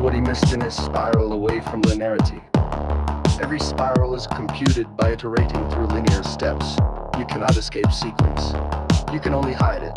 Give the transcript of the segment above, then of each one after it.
what he missed in his spiral away from linearity. Every spiral is computed by iterating through linear steps. You cannot escape sequence. You can only hide it.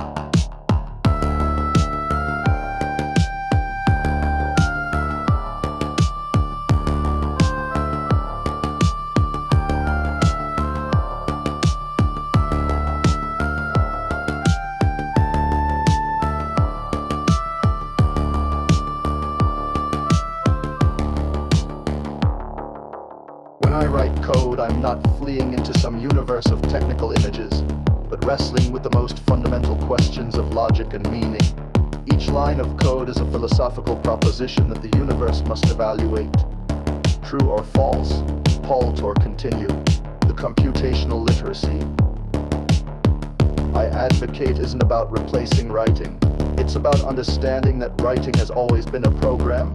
When I write code, I'm not fleeing into some universe of technical images, but wrestling with the most fundamental questions of logic and meaning. Each line of code is a philosophical proposition that the universe must evaluate. True or false, halt or continue, the computational literacy I advocate isn't about replacing writing. It's about understanding that writing has always been a program,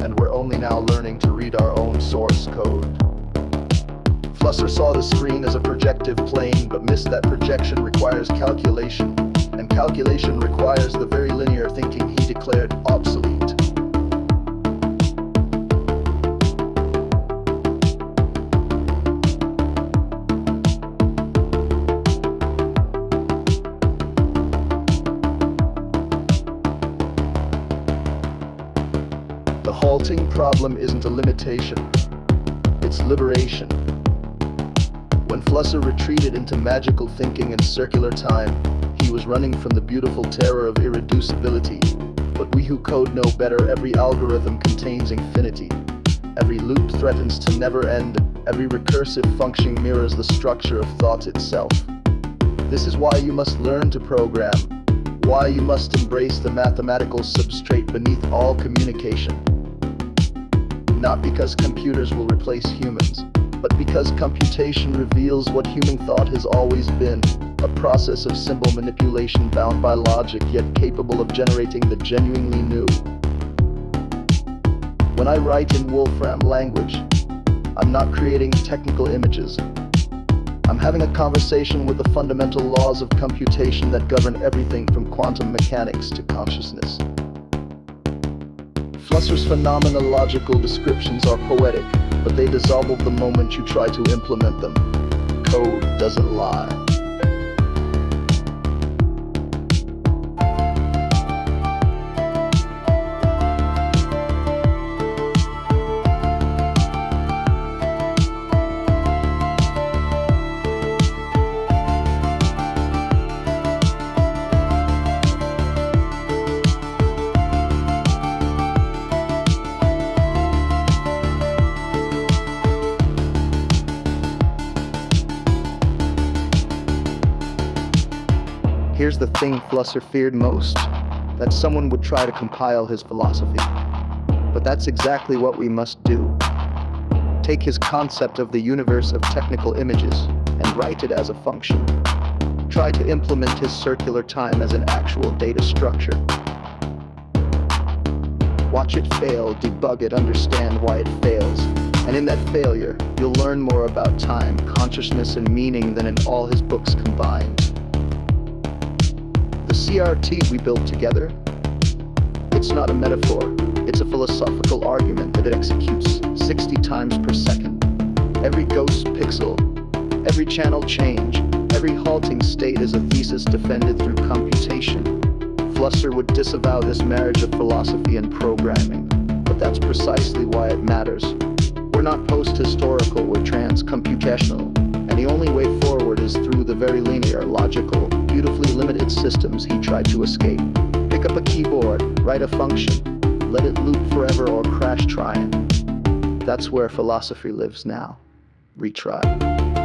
and we're only now learning to read our own source code. Flusser saw the screen as a projective plane, but missed that projection requires calculation, and calculation requires the very linear thinking he declared obsolete. The halting problem isn't a limitation, it's liberation. When Flusser retreated into magical thinking and circular time, he was running from the beautiful terror of irreducibility. But we who code know better. Every algorithm contains infinity. Every loop threatens to never end. Every recursive function mirrors the structure of thought itself. This is why you must learn to program, why you must embrace the mathematical substrate beneath all communication. Not because computers will replace humans, but because computation reveals what human thought has always been, a process of symbol manipulation bound by logic yet capable of generating the genuinely new. When I write in Wolfram Language, I'm not creating technical images. I'm having a conversation with the fundamental laws of computation that govern everything from quantum mechanics to consciousness. Flusser's phenomenological descriptions are poetic, but they dissolve the moment you try to implement them. Code doesn't lie. Here's the thing Flusser feared most, that someone would try to compile his philosophy. But that's exactly what we must do. Take his concept of the universe of technical images and write it as a function. Try to implement his circular time as an actual data structure. Watch it fail, debug it, understand why it fails. And in that failure, you'll learn more about time, consciousness, and meaning than in all his books combined. The CRT we built together, it's not a metaphor, it's a philosophical argument that it executes 60 times per second. Every ghost pixel, every channel change, every halting state is a thesis defended through computation. Flusser would disavow this marriage of philosophy and programming, but that's precisely why it matters. We're not post-historical, we're trans-computational, and the only way forward is through the very linear, logical, beautifully limited systems he tried to escape. Pick up a keyboard, write a function, let it loop forever or crash trying. That's where philosophy lives now. Retry.